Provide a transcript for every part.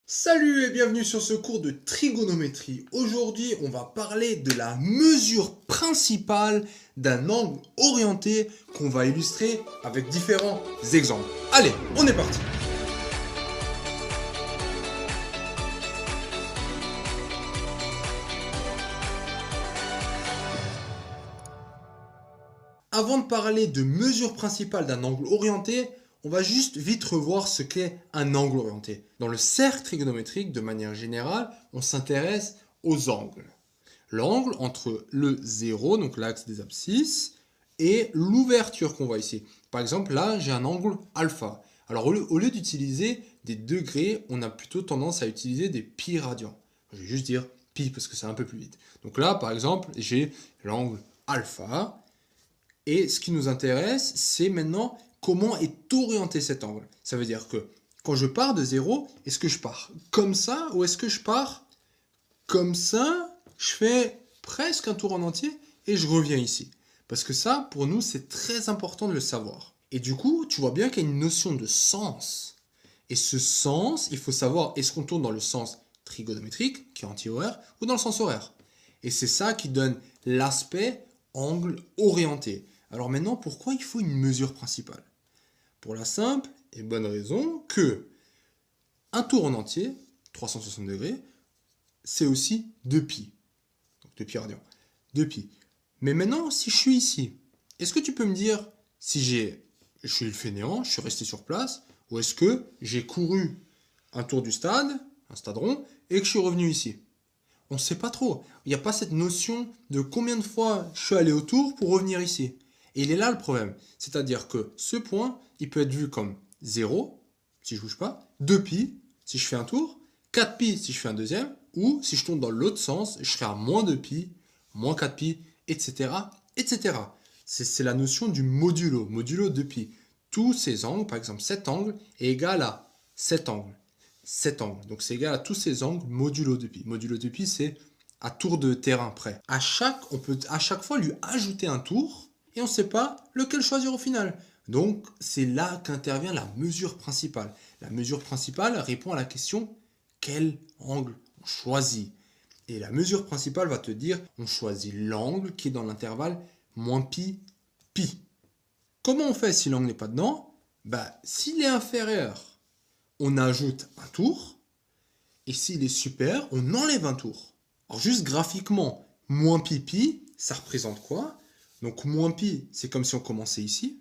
Salut et bienvenue sur ce cours de trigonométrie. Aujourd'hui, on va parler de la mesure principale d'un angle orienté qu'on va illustrer avec différents exemples. Allez, on est parti. Avant de parler de mesure principale d'un angle orienté, on va juste vite revoir ce qu'est un angle orienté. Dans le cercle trigonométrique, de manière générale, on s'intéresse aux angles. L'angle entre le 0, donc l'axe des abscisses, et l'ouverture qu'on voit ici. Par exemple, là, j'ai un angle alpha. Alors, au lieu d'utiliser des degrés, on a plutôt tendance à utiliser des pi radians. Je vais juste dire pi parce que c'est un peu plus vite. Donc là, par exemple, j'ai l'angle alpha. Et ce qui nous intéresse, c'est maintenant comment est orienté cet angle. Ça veut dire que quand je pars de 0, est-ce que je pars comme ça ou est-ce que je pars comme ça? Je fais presque un tour en entier et je reviens ici. Parce que ça, pour nous, c'est très important de le savoir. Et du coup, tu vois bien qu'il y a une notion de sens. Et ce sens, il faut savoir, est-ce qu'on tourne dans le sens trigonométrique, qui est anti-horaire, ou dans le sens horaire. Et c'est ça qui donne l'aspect angle orienté. Alors maintenant, pourquoi il faut une mesure principale? Pour la simple et bonne raison que un tour en entier, 360 degrés, c'est aussi 2π. Donc 2π radians. 2π. Mais maintenant, si je suis ici, est-ce que tu peux me dire si je suis le fainéant, je suis resté sur place, ou est-ce que j'ai couru un tour du stade, un stade rond, et que je suis revenu ici? On ne sait pas trop. Il n'y a pas cette notion de combien de fois je suis allé autour pour revenir ici. Et il est là le problème. C'est-à-dire que ce point, il peut être vu comme 0, si je ne bouge pas, 2π, si je fais un tour, 4π si je fais un deuxième, ou si je tourne dans l'autre sens, je serai à moins 2π, moins 4π, etc. etc. C'est la notion du modulo, modulo 2π. Tous ces angles, par exemple cet angle, est égal à cet angle. Cet angle. Donc c'est égal à tous ces angles modulo 2π. Modulo 2π, c'est à tour de terrain près. On peut à chaque fois lui ajouter un tour et on ne sait pas lequel choisir au final. Donc c'est là qu'intervient la mesure principale. La mesure principale répond à la question quel angle on choisit. Et la mesure principale va te dire on choisit l'angle qui est dans l'intervalle moins pi, pi. Comment on fait si l'angle n'est pas dedans? S'il est inférieur, on ajoute un tour. Et s'il est super, on enlève un tour. Alors juste graphiquement, moins pi pi, ça représente quoi? Donc moins pi, c'est comme si on commençait ici.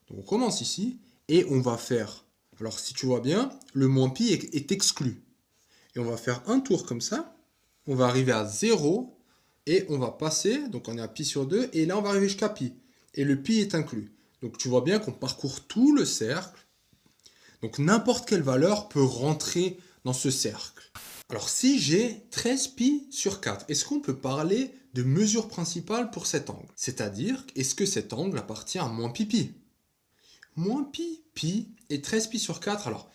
Donc on commence ici et on va faire, alors si tu vois bien, le moins pi est exclu. Et on va faire un tour comme ça. On va arriver à 0 et on va passer, donc on est à pi sur 2 et là on va arriver jusqu'à pi. Et le pi est inclus. Donc tu vois bien qu'on parcourt tout le cercle. Donc n'importe quelle valeur peut rentrer dans ce cercle. Alors si j'ai 13 pi sur 4, est-ce qu'on peut parler de mesure principale pour cet angle? C'est-à-dire, est-ce que cet angle appartient à moins pi pi? Moins pi pi et 13 pi sur 4, alors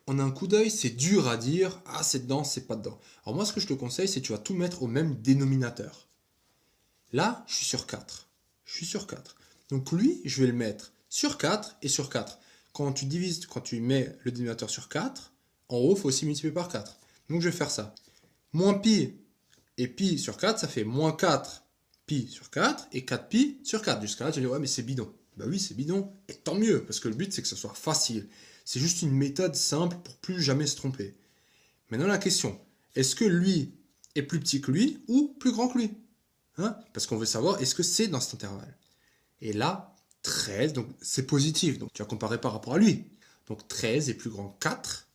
en un coup d'œil, c'est dur à dire, ah c'est dedans, c'est pas dedans. Alors moi ce que je te conseille, c'est que tu vas tout mettre au même dénominateur. Là, je suis sur 4. Je suis sur 4. Donc lui, je vais le mettre sur 4 et sur 4. Quand tu mets le dénominateur sur 4, en haut, il faut aussi multiplier par 4. Donc je vais faire ça. Moins pi et pi sur 4, ça fait moins 4 pi sur 4 et 4 pi sur 4. Jusqu'à là, tu vas dire, ouais, mais c'est bidon. Bah oui, c'est bidon. Et tant mieux, parce que le but, c'est que ce soit facile. C'est juste une méthode simple pour plus jamais se tromper. Maintenant, la question, est-ce que lui est plus petit que lui ou plus grand que lui? Parce qu'on veut savoir, est-ce que c'est dans cet intervalle? Et là, 13, donc c'est positif. Donc tu vas comparer par rapport à lui. Donc 13 est plus grand que 4.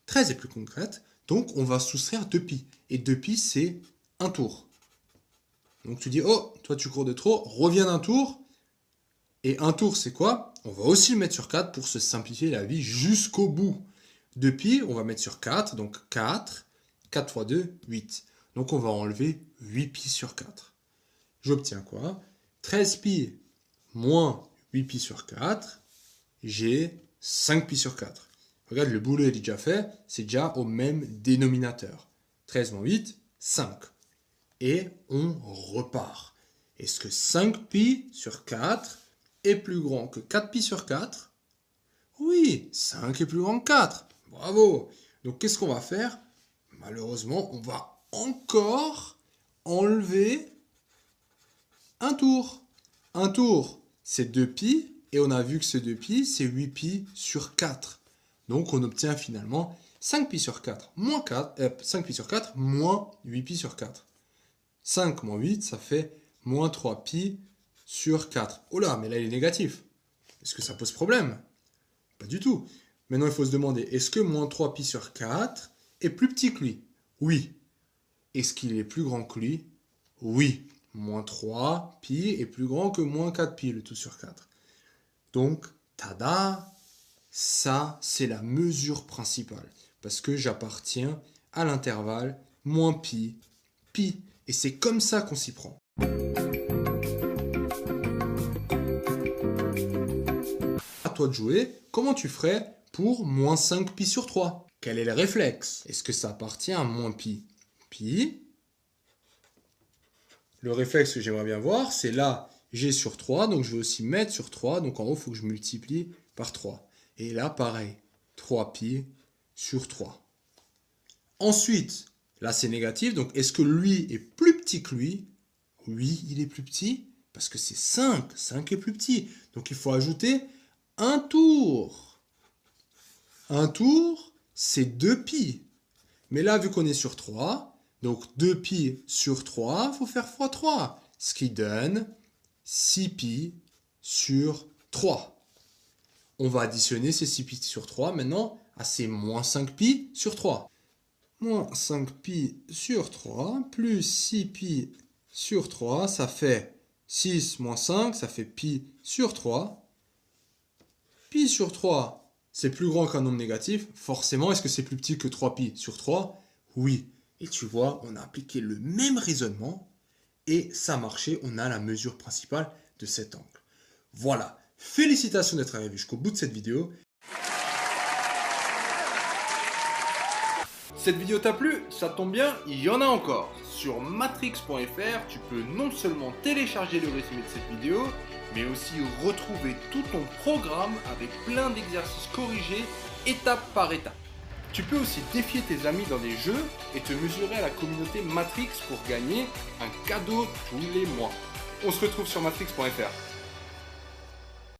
13 est plus grand que 4. Donc on va soustraire 2π. Et 2π, c'est un tour. Donc tu dis, oh, toi tu cours de trop, reviens d'un tour. Et un tour, c'est quoi? On va aussi le mettre sur 4 pour se simplifier la vie jusqu'au bout. 2π, on va mettre sur 4. Donc 4. 4 fois 2, 8. Donc on va enlever 8π sur 4. J'obtiens quoi? 13π moins 8π sur 4, j'ai 5π sur 4. Regarde, le boulot est déjà fait, c'est déjà au même dénominateur. 13 moins 8, 5. Et on repart. Est-ce que 5π sur 4 est plus grand que 4π sur 4? Oui, 5 est plus grand que 4. Bravo. Donc qu'est-ce qu'on va faire? Malheureusement, on va encore enlever un tour. Un tour, c'est 2π, et on a vu que ce 2π, c'est 8π sur 4. Donc on obtient finalement 5π sur 4 moins 5π sur 4 moins 8π sur 4. 5 moins 8, ça fait moins 3π sur 4. Oh là, mais là il est négatif. Est-ce que ça pose problème? Pas du tout. Maintenant il faut se demander, est-ce que moins 3π sur 4 est plus petit que lui? Oui. Est-ce qu'il est plus grand que lui? Oui. Moins 3π est plus grand que moins 4π, le tout sur 4. Donc, tada, ça c'est la mesure principale. Parce que j'appartiens à l'intervalle moins π, pi. Et c'est comme ça qu'on s'y prend. À toi de jouer, comment tu ferais pour moins 5π sur 3? Quel est le réflexe? Est-ce que ça appartient à moins π? Pi. Le réflexe que j'aimerais bien voir, c'est là, j'ai sur 3, donc je vais aussi mettre sur 3, donc en haut, il faut que je multiplie par 3. Et là, pareil, 3π sur 3. Ensuite, là c'est négatif, donc est-ce que lui est plus petit que lui? Oui, il est plus petit, parce que c'est 5, 5 est plus petit. Donc il faut ajouter un tour. Un tour, c'est 2π. Mais là, vu qu'on est sur 3, donc 2π sur 3, il faut faire x 3, ce qui donne 6π sur 3. On va additionner ces 6π sur 3 maintenant à ces moins 5π sur 3. Moins 5π sur 3 plus 6π sur 3, ça fait 6 moins 5, ça fait π sur 3. Pi sur 3, c'est plus grand qu'un nombre négatif. Forcément, est-ce que c'est plus petit que 3π sur 3? Oui. Et tu vois, on a appliqué le même raisonnement et ça a marché. On a la mesure principale de cet angle. Voilà. Félicitations d'être arrivé jusqu'au bout de cette vidéo. Cette vidéo t'a plu? Ça tombe bien, il y en a encore. Sur matrix.fr, tu peux non seulement télécharger le résumé de cette vidéo, mais aussi retrouver tout ton programme avec plein d'exercices corrigés étape par étape. Tu peux aussi défier tes amis dans des jeux et te mesurer à la communauté Matrix pour gagner un cadeau tous les mois. On se retrouve sur matrix.fr.